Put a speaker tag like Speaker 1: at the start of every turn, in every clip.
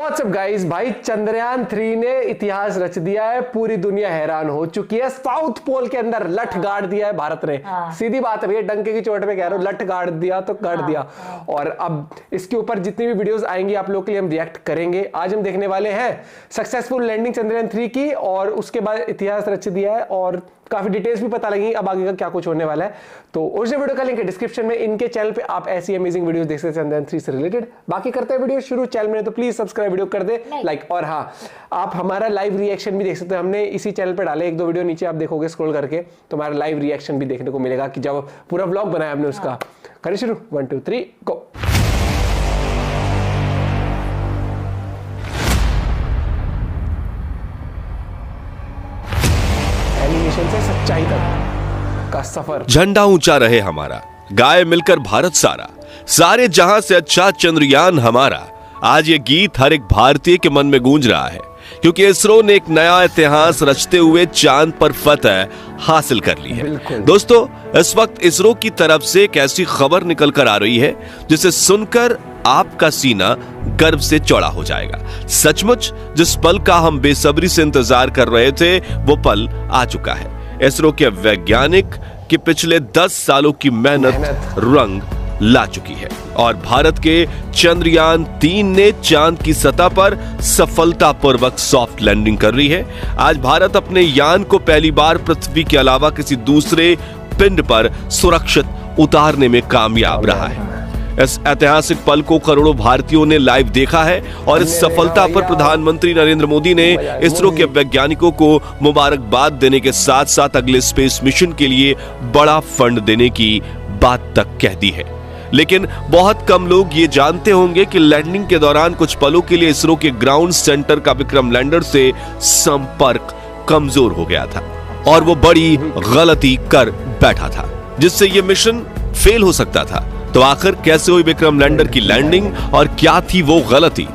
Speaker 1: WhatsApp guys, भाई चंद्रयान 3 ने इतिहास रच दिया है। पूरी दुनिया हैरान हो चुकी है। साउथ पोल के अंदर लठ गाड़ दिया है भारत ने। सीधी बात है भैया, डंके की चोट पे कह रहा हूं, लठ गाड़ दिया तो गाड़ दिया। और अब इसके ऊपर जितनी भी वीडियोस आएंगी आप लोग के लिए हम रिएक्ट करेंगे। आज हम देखने वाले हैं सक्सेसफुल लैंडिंग चंद्रयान 3 की, और उसके बाद इतिहास रच दिया है और काफी डिटेल्स भी पता लगेंगी अब आगे का क्या कुछ होने वाला है। तो ओरिजिनल वीडियो का लिंक है डिस्क्रिप्शन में। इनके चैनल पे आप ऐसी अमेजिंग वीडियोस देख सकते हैं चंद्रयान 3 से रिलेटेड। बाकी करते हैं वीडियो शुरू। चैनल में तो प्लीज सब्सक्राइब वीडियो कर दे लाइक। और हाँ, आप हमारा लाइव रिएक्शन भी देख सकते हैं। हमने इसी चैनल पे डाले 1-2 वीडियो, नीचे आप देखोगे स्क्रॉल करके तो हमारा लाइव रिएक्शन भी देखने को मिलेगा कि जब पूरा व्लॉग बनाया हमने उसका। करें शुरू, 1 2 3 गो। से सच्चाई तक का सफर।
Speaker 2: झंडा ऊंचा रहे हमारा, गाए मिलकर भारत सारा, सारे जहां से अच्छा चंद्रयान हमारा। आज ये गीत हर एक भारतीय के मन में गूंज रहा है, क्योंकि इसरो ने एक नया इतिहास रचते हुए चांद पर फतह हासिल कर ली है। दोस्तों, इस वक्त इसरो की तरफ से एक ऐसी खबर निकल कर आ रही है जिसे सुनकर आपका सीना गर्व से चौड़ा हो जाएगा। सचमुच जिस पल का हम बेसब्री से इंतजार कर रहे थे वो पल आ चुका है। इसरो के वैज्ञानिक की पिछले 10 सालों की मेहनत रंग ला चुकी है और भारत के चंद्रयान 3 ने चांद की सतह पर सफलतापूर्वक सॉफ्ट लैंडिंग कर ली है। आज भारत अपने यान को पहली बार पृथ्वी के अलावा किसी दूसरे पिंड पर सुरक्षित उतारने में कामयाब रहा है। इस ऐतिहासिक पल को करोड़ों भारतीयों ने लाइव देखा है और इस सफलता पर प्रधानमंत्री नरेंद्र मोदी ने इसरो के वैज्ञानिकों को मुबारकबाद देने के साथ साथ अगले स्पेस मिशन के लिए बड़ा फंड देने की बात तक कह दी है। लेकिन बहुत कम लोग ये जानते होंगे कि लैंडिंग के दौरान कुछ पलों के लिए इसरो के ग्राउंड सेंटर का विक्रम लैंडर से संपर्क कमजोर हो गया था और वो बड़ी गलती कर बैठा था, जिससे ये मिशन फेल हो सकता था। तो आखिर कैसे हुई विक्रम लैंडर की लैंडिंग और क्या थी वो गलती,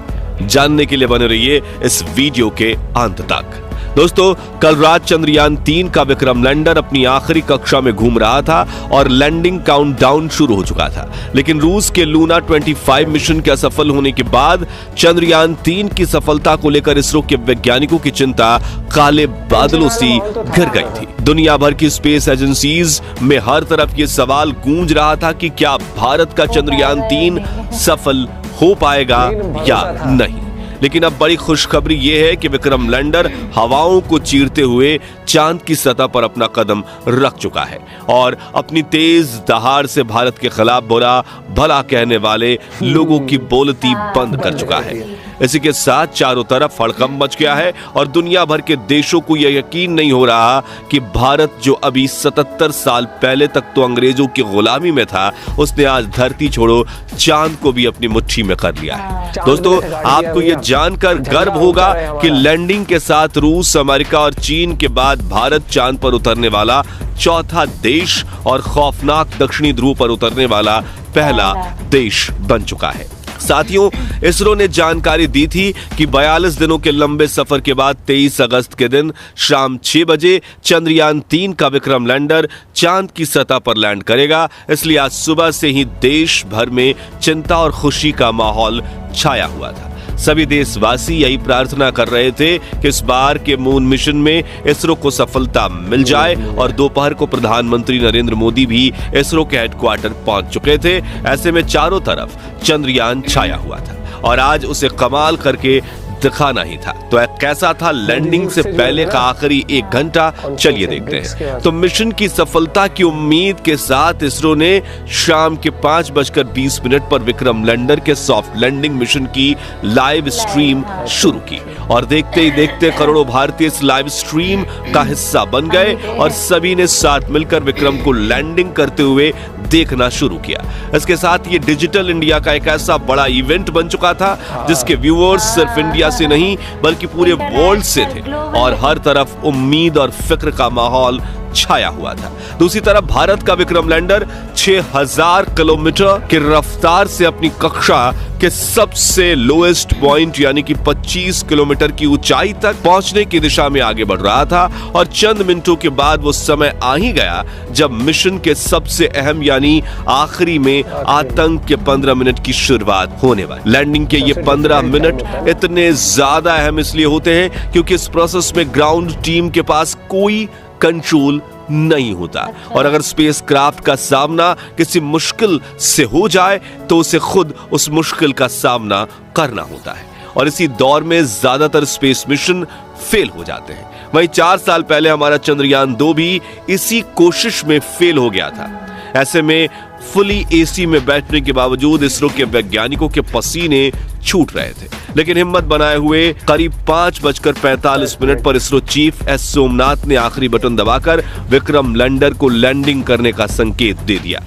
Speaker 2: जानने के लिए बने रहिए इस वीडियो के अंत तक। दोस्तों, कल रात चंद्रयान 3 का विक्रम लैंडर अपनी आखिरी कक्षा में घूम रहा था और लैंडिंग काउंटडाउन शुरू हो चुका था। लेकिन रूस के लूना 25 मिशन के असफल होने के बाद चंद्रयान 3 की सफलता को लेकर इसरो के वैज्ञानिकों की चिंता काले बादलों सी घिर गई थी। दुनिया भर की स्पेस एजेंसीज में हर तरफ ये सवाल गूंज रहा था कि क्या भारत का चंद्रयान 3 सफल हो पाएगा या नहीं। लेकिन अब बड़ी खुशखबरी यह है कि विक्रम लैंडर हवाओं को चीरते हुए चांद की सतह पर अपना कदम रख चुका है और अपनी तेज दहाड़ से भारत के खिलाफ बुरा भला कहने वाले लोगों की बोलती बंद कर चुका है। इसी के साथ चारों तरफ हड़कंप मच गया है और दुनिया भर के देशों को यह यकीन नहीं हो रहा कि भारत, जो अभी 77 साल पहले तक तो अंग्रेजों की गुलामी में था, उसने आज धरती छोड़ो चांद को भी अपनी मुट्ठी में कर लिया है। दोस्तों, आपको यह जानकर गर्व होगा कि लैंडिंग के साथ रूस, अमेरिका और चीन के बाद भारत चांद पर उतरने वाला चौथा देश और खौफनाक दक्षिणी ध्रुव पर उतरने वाला पहला देश बन चुका है। साथियों, इसरो ने जानकारी दी थी कि 42 दिनों के लंबे सफर के बाद 23 अगस्त के दिन शाम 6 बजे चंद्रयान 3 का विक्रम लैंडर चांद की सतह पर लैंड करेगा। इसलिए आज सुबह से ही देश भर में चिंता और खुशी का माहौल छाया हुआ था। सभी देशवासी यही प्रार्थना कर रहे थे कि इस बार के मून मिशन में इसरो को सफलता मिल जाए और दोपहर को प्रधानमंत्री नरेंद्र मोदी भी इसरो के हेडक्वार्टर पहुंच चुके थे। ऐसे में चारों तरफ चंद्रयान छाया हुआ था और आज उसे कमाल करके दिखाना ही था। तो कैसा था लैंडिंग से पहले का आखिरी 1 घंटा, चलिए देखते हैं। तो मिशन की सफलता की उम्मीद के साथ इसरो ने शाम के 5:20 पर विक्रम लैंडर के सॉफ्ट लैंडिंग मिशन की लाइव स्ट्रीम शुरू की और देखते ही देखते करोड़ों भारतीय इस लाइव स्ट्रीम का हिस्सा बन गए और सभी ने साथ मिलकर विक्रम को लैंडिंग करते हुए देखना शुरू किया। इसके साथ ये डिजिटल इंडिया का एक ऐसा बड़ा इवेंट बन चुका था जिसके व्यूअर्स सिर्फ इंडिया से नहीं बल्कि पूरे वर्ल्ड से थे और हर तरफ उम्मीद और फिक्र का माहौल छाया हुआ था। दूसरी तरफ भारत का विक्रम लैंडर 6000 किलोमीटर की रफ्तार से अपनी कक्षा के सबसे लोएस्ट पॉइंट यानी कि 25 किलोमीटर की ऊंचाई तक पहुंचने की दिशा में आगे बढ़ रहा था और चंद मिनटों के बाद वो समय आ ही गया जब मिशन के सबसे अहम यानी आखिरी में आतंक के 15 मिनट की शुरुआत होने वाली। लैंडिंग के ये 15 मिनट इतने ज्यादा अहम इसलिए होते हैं क्योंकि इस प्रोसेस में ग्राउंड टीम के पास कोई कंट्रोल नहीं होता और अगर स्पेसक्राफ्ट का सामना किसी मुश्किल से हो जाए तो उसे खुद उस मुश्किल का सामना करना होता है और इसी दौर में ज्यादातर स्पेस मिशन फेल हो जाते हैं। वहीं 4 साल पहले हमारा चंद्रयान 2 भी इसी कोशिश में फेल हो गया था। ऐसे में फुली एसी में बैठने के बावजूद इसरो के वैज्ञानिकों के पसीने छूट रहे थे, लेकिन हिम्मत बनाए हुए करीब 5:45 पर इसरो चीफ एस सोमनाथ ने आखिरी बटन दबाकर विक्रम लैंडर को लैंडिंग करने का संकेत दे दिया।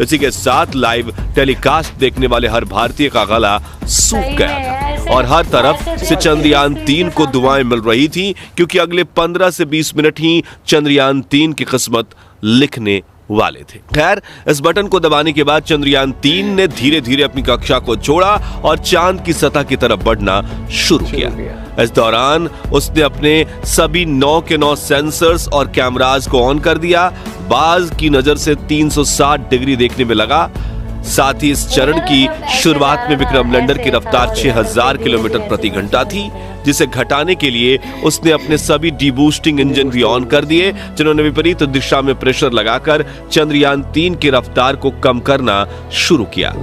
Speaker 2: इसी के साथ लाइव टेलीकास्ट देखने वाले हर भारतीय का गला सूख गया था और हर तरफ से चंद्रयान 3 को दुआएं मिल रही थी क्योंकि अगले 15 से 20 मिनट ही चंद्रयान 3 की किस्मत लिखने वाले थे। खैर, इस बटन को दबाने के बाद चंद्रयान 3 ने धीरे धीरे अपनी कक्षा को छोड़ा और चांद की सतह की तरफ बढ़ना शुरू किया। इस दौरान उसने अपने सभी 9 के 9 सेंसर्स और कैमरास को ऑन कर दिया। बाज की नजर से 360 डिग्री देखने में लगा। साथ ही इस चरण की शुरुआत में विक्रम लैंडर की रफ्तार 6000 किलोमीटर प्रति घंटा थी, जिसे घटाने के लिए उसने अपने सभी डीबूस्टिंग इंजन भी ऑन कर दिए, जिन्होंने विपरीत दिशा में प्रेशर लगाकर चंद्रयान 3 की रफ्तार को कम करना शुरू किया।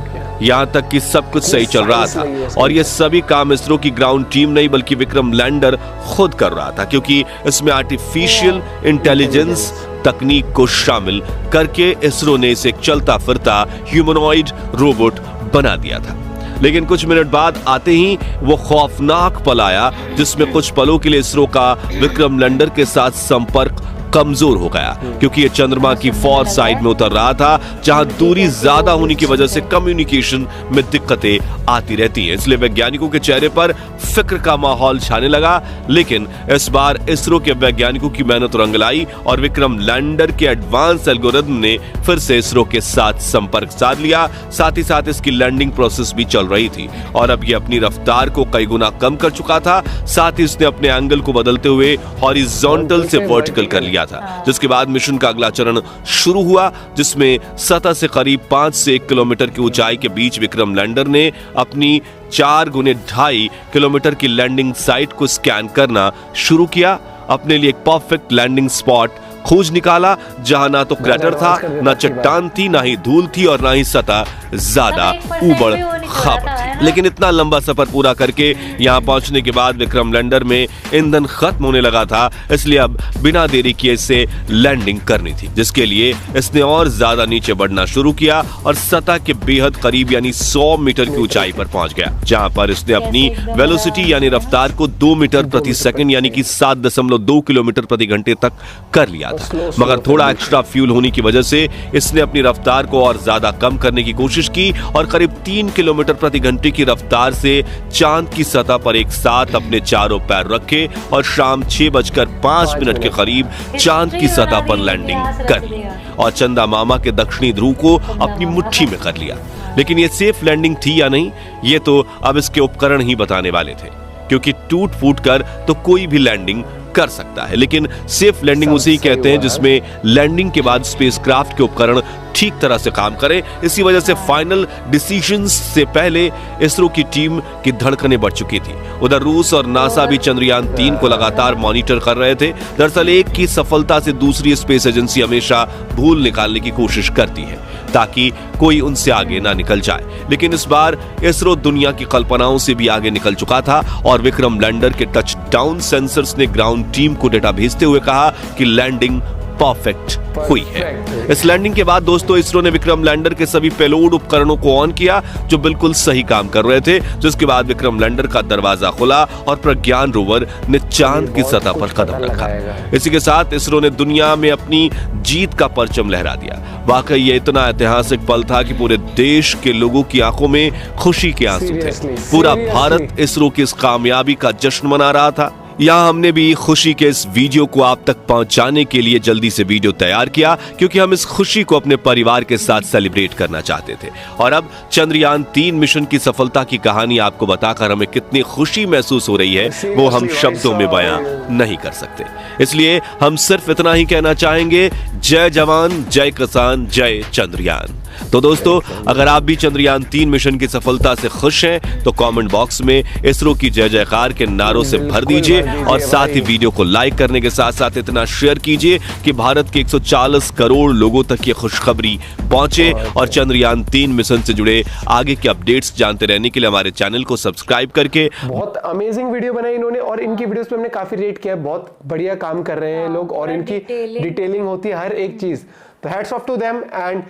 Speaker 2: यहां तक कि सब कुछ सही चल रहा था और यह सभी काम इसरो की ग्राउंड टीम नहीं बल्कि विक्रम लैंडर खुद कर रहा था, क्योंकि इसमें आर्टिफिशियल इंटेलिजेंस तकनीक को शामिल करके इसरो ने इसे एक चलता फिरता ह्यूमनॉइड रोबोट बना दिया था। लेकिन कुछ मिनट बाद आते ही वो खौफनाक पल आया जिसमें कुछ पलों के लिए इसरो का विक्रम लैंडर के साथ संपर्क कमजोर हो गया, क्योंकि ये चंद्रमा की फॉर साइड में उतर रहा था जहां दूरी ज्यादा होने की वजह से कम्युनिकेशन में दिक्कतें आती रहती हैं। इसलिए वैज्ञानिकों के चेहरे पर फिक्र का माहौल छाने लगा। लेकिन इस बार इसरो के वैज्ञानिकों की मेहनत रंग लाई और विक्रम लैंडर के एडवांस एल्गोरिथम ने फिर से इसरो के साथ संपर्क साध लिया। साथ ही साथ इसकी लैंडिंग प्रोसेस भी चल रही थी और अब ये अपनी रफ्तार को कई गुना कम कर चुका था। साथ ही इसने अपने एंगल को बदलते हुए हॉरिजॉन्टल से वर्टिकल कर लिया था, जिसके बाद मिशन का अगला चरण शुरू हुआ, जिसमें सतह से करीब 5 से 1 किलोमीटर की ऊंचाई के बीच विक्रम लैंडर ने अपनी 4 गुने 2.5 किलोमीटर की लैंडिंग साइट को स्कैन करना शुरू किया। अपने लिए एक परफेक्ट लैंडिंग स्पॉट खोज निकाला जहां ना तो क्रैटर था, ना चट्टान थी, ना ही धूल थी और ना ही सतह ज्यादा ऊबड़ खाबड़ थी। लेकिन इतना लंबा सफर पूरा करके यहां पहुंचने के बाद विक्रम लैंडर में ईंधन खत्म होने लगा था, इसलिए अब बिना देरी किए इसे लैंडिंग करनी थी, जिसके लिए इसने और ज्यादा नीचे बढ़ना शुरू किया और सतह के बेहद करीब यानी 100 मीटर की ऊंचाई पर पहुंच गया, जहां पर इसने अपनी वेलोसिटी यानी रफ्तार को 2 मीटर प्रति सेकंड यानी कि 7.2 किलोमीटर प्रति घंटे तक कर लिया था। मगर थोड़ा एक्स्ट्रा फ्यूल होने की वजह से इसने अपनी रफ्तार को और ज्यादा कम करने की कोशिश की और करीब 3 किलोमीटर प्रति घंटे की रफ्तार से चांद की सतह पर एक साथ अपने चारों पैर रखे और शाम 6:05 के करीब चांद की सतह पर लैंडिंग कर ली और चंदा मामा के दक्षिणी ध्रुव को अपनी मुट्ठी में कर लिया। लेकिन यह सेफ लैंडिंग थी या नहीं, ये तो अब इसके उपकरण ही बताने वाले थे, क्योंकि टूट फूट कर तो कोई भी लैंडिंग कर सकता है, लेकिन सेफ लैंडिंग उसे ही कहते हैं जिसमें लैंडिंग के बाद स्पेसक्राफ्ट के उपकरण ठीक तरह से काम करें। इसी वजह से फाइनल डिसीजंस से पहले इसरो की टीम की धड़कनें बढ़ चुकी थी। उधर रूस और नासा भी चंद्रयान 3 को लगातार मॉनिटर कर रहे थे। दरअसल एक की सफलता से दूसरी स्पेस एजेंसी हमेशा भूल निकालने की कोशिश करती है ताकि कोई उनसे आगे ना निकल जाए, लेकिन इस बार इसरो दुनिया की कल्पनाओं से भी आगे निकल चुका था और विक्रम लैंडर के टच डाउन सेंसर्स ने ग्राउंड टीम को डेटा भेजते हुए कहा कि लैंडिंग परफेक्ट हुई है। इस लैंडिंग के बाद दोस्तों इसरो ने विक्रम लैंडर के सभी पेलोड उपकरणों को ऑन किया जो बिल्कुल सही काम कर रहे थे, जिसके बाद विक्रम लैंडर का दरवाजा खुला और प्रज्ञान रोवर ने चांद की सतह पर कदम रखा। इसी के साथ इसरो ने दुनिया में अपनी जीत का परचम लहरा दिया। वाकई ये इतना ऐतिहासिक पल था कि पूरे देश के लोगों की आंखों में खुशी के आंसू थे। पूरा भारत इसरो की इस कामयाबी का जश्न मना रहा था। यहाँ हमने भी खुशी के इस वीडियो को आप तक पहुंचाने के लिए जल्दी से वीडियो तैयार किया, क्योंकि हम इस खुशी को अपने परिवार के साथ सेलिब्रेट करना चाहते थे। और अब चंद्रयान 3 मिशन की सफलता की कहानी आपको बताकर हमें कितनी खुशी महसूस हो रही है वो हम शब्दों में बयां नहीं कर सकते। इसलिए हम सिर्फ इतना ही कहना चाहेंगे, जय जवान, जय किसान, जय चंद्रयान। तो दोस्तों, अगर आप भी चंद्रयान 3 मिशन की सफलता से खुश हैं तो कमेंट बॉक्स में इसरो की जय जयकार के नारों से भर दीजिए और साथ ही वीडियो को लाइक करने के साथ साथ इतना शेयर कीजिए कि भारत के 140 करोड़ लोगों तक ये खुशखबरी पहुंचे। और चंद्रयान 3 मिशन से जुड़े आगे के अपडेट्स जानते रहने के लिए हमारे चैनल को सब्सक्राइब करके।
Speaker 1: बहुत अमेजिंग वीडियो बनाई इन्होंने और इनकी वीडियोस पे हमने काफी रेट किया है। बहुत बढ़िया काम कर रहे हैं लोग और इनकी डिटेलिंग होती है हर एक चीज। तो hats off to them. And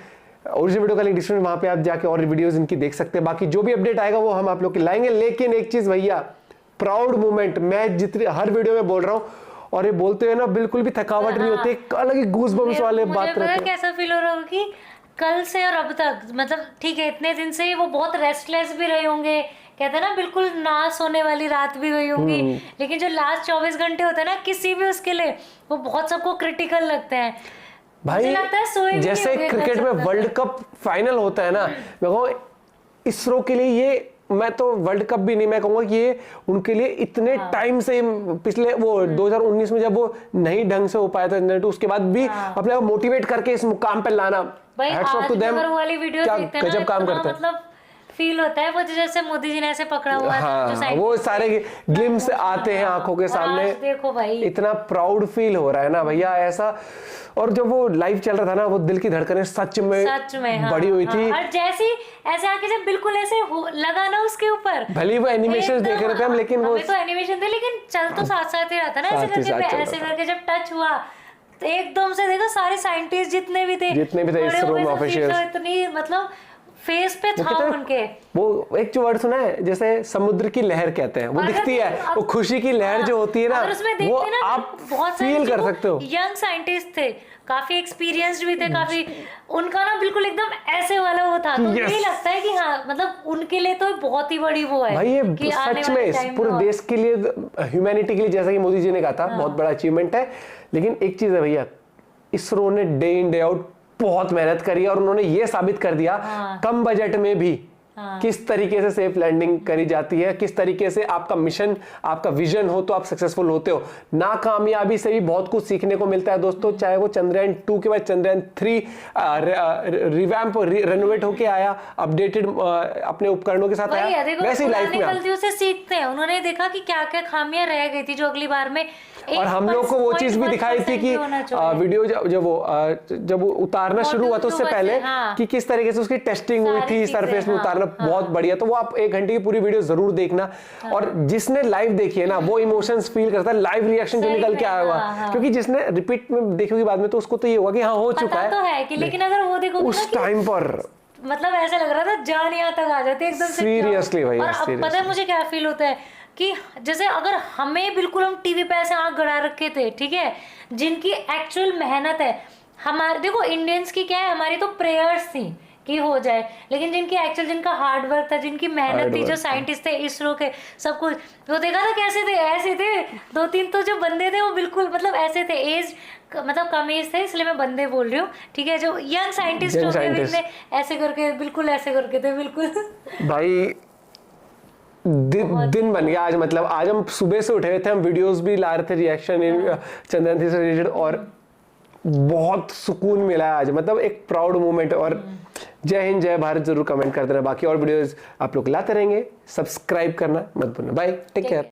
Speaker 1: original video का लिंक डिस्क्रिप्शन, वहां पे आप जाके और वीडियोस इनकी देख सकते हैं। बाकी जो भी अपडेट आएगा वो हम आप लोग के लाएंगे। लेकिन एक चीज भैया, प्राउड मोमेंट, मैं जितनी हर वीडियो में बोल रहा हूँ और ये बोलते हुए ना बिल्कुल भी थकावट नहीं होती, एक अलग ही गूज़बम्स वाले बात रहते हैं।
Speaker 3: कैसा फील हो रहा होगा कि कल से और अब तक, मतलब ठीक है इतने दिन से वो बहुत रेस्टलेस भी रहे होंगे, कहते हैं ना बिल्कुल ना सोने वाली रात भी गई होंगी, लेकिन जो लास्ट 24 घंटे होते हैं ना किसी भी उसके लिए, वो बहुत सबको क्रिटिकल लगते हैं
Speaker 1: भाई। जैसे क्रिकेट में वर्ल्ड कप फाइनल होता है ना, मैं कहूँ इसरो के लिए ये, मैं तो वर्ल्ड कप भी नहीं, मैं कहूँगा कि ये उनके लिए इतने टाइम से, पिछले वो 2019 में जब वो नहीं ढंग से हो पाया था इंटरनेट, उसके बाद भी अपने आप मोटिवेट करके इस मुकाम पे लाना, हैट्स ऑफ टू देम। क्या गजब काम करते हैं,
Speaker 3: मतलब फील होता है वो जैसे मोदी जी ने ऐसे पकड़ा हुआ है।
Speaker 1: हाँ, वो सारे ग्लिम्स आते हैं आंखों के सामने,
Speaker 3: देखो भाई
Speaker 1: इतना प्राउड फील हो रहा है ना भैया ऐसा। और जब वो लाइव चल रहा था ना, वो दिल की धड़कनें सच में
Speaker 3: हाँ,
Speaker 1: बड़ी हुई थी।
Speaker 3: और जैसी ऐसे आके जब बिल्कुल ऐसे लगा ना उसके ऊपर,
Speaker 1: भले वो एनिमेशन देख रहे थे हम, लेकिन वो
Speaker 3: तो एनिमेशन थे लेकिन चल तो साथ साथ ही रहता ना, ऐसे करके जब टच हुआ तो एकदम से देखो सारे साइंटिस्ट जितने भी थे
Speaker 1: इसरो में ऑफिशियल्स,
Speaker 3: इतनी मतलब फेस पे था उनके।
Speaker 1: वो एक जो वर्ड सुना है, जैसे समुद्र की लहर कहते हैं, वो दिखती है, वो खुशी की लहर जो होती है ना, वो आप फील कर सकते हो।
Speaker 3: यंग साइंटिस्ट थे, काफी एक्सपीरियंस्ड भी थे, काफी उनका ना बिल्कुल एकदम ऐसे वाला वो था, तो यही लगता है कि हाँ मतलब उनके लिए तो बहुत ही बड़ी वो है
Speaker 1: भाई, ये सच में पूरे देश के लिए, ह्यूमैनिटी के लिए, जैसा कि मोदी जी ने कहा था, बहुत बड़ा अचीवमेंट है। लेकिन एक चीज है भैया, इसरो ने डे इन डे आउट बहुत मेहनत करी और उन्होंने ये साबित कर दिया कम बजट में भी किस तरीके से सेफ लैंडिंग करी जाती है, किस तरीके से आपका मिशन, आपका विजन हो तो आप सक्सेसफुल होते हो। नाकामयाबी से भी बहुत कुछ सीखने को मिलता है दोस्तों, चाहे वो चंद्रयान 2 के बाद चंद्रयान 3 रिवैम्प रेनोवेट होके आया, अपडेटेड अपने उपकरणों के साथ आया, वैसे ही लाइफ में
Speaker 3: गलतियों से सीखते हैं। उन्होंने देखा कि क्या क्या खामियां रह गई थी जो अगली बार में,
Speaker 1: और हम लोग को वो चीज भी दिखाई थी कि वीडियो जब उतारना शुरू हुआ तो उससे पहले कि किस तरीके से उसकी टेस्टिंग हुई थी, सरफेस में उतारना बहुत बढ़िया। तो वो आप 1 घंटे की पूरी वीडियो जरूर देखना, और जिसने लाइव देखी है ना वो इमोशंस फील करता है, लाइव रिएक्शन जो निकल के आया हुआ, क्योंकि जिसने रिपीट में देखोगी बाद में तो उसको तो ये होगा कि हाँ हो चुका है
Speaker 3: कि, लेकिन अगर वो देखो
Speaker 1: उस टाइम पर
Speaker 3: मतलब ऐसा लग रहा था जान यहाँ तक आ जाती है एकदम से।
Speaker 1: सीरियसली भाई,
Speaker 3: पता है मुझे क्या फील होता है कि जैसे अगर हमें बिल्कुल, हम टीवी पे ऐसे आंख गड़ा रखे थे, ठीक है, जिनकी एक्चुअल मेहनत है, हमारे देखो इंडियंस की क्या है, हमारी तो प्रेयर्स थी कि हो जाए, लेकिन जिनकी एक्चुअल, जिनका हार्ड वर्क था, जिनकी मेहनत थी, जो साइंटिस्ट थे इसरो के, सब कुछ वो देखा था कैसे थे, ऐसे थे 2-3 तो जो बंदे थे वो बिल्कुल मतलब ऐसे थे, एज मतलब कम एज थे इसलिए मैं बंदे बोल रही हूँ, ठीक है, जो यंग साइंटिस्ट होते ऐसे करके बिल्कुल ऐसे करके थे बिल्कुल।
Speaker 1: भाई दिन बन गया आज, मतलब आज हम सुबह से उठे हुए थे, हम वीडियोस भी ला रहे थे रिएक्शन चंद्रयान 3 से रिलेटेड, और बहुत सुकून मिला है आज, मतलब एक प्राउड मोमेंट। और जय हिंद जय भारत जरूर कमेंट कर देना, बाकी और वीडियोस आप लोग लाते रहेंगे, सब्सक्राइब करना मत भूलना। Bye, take care.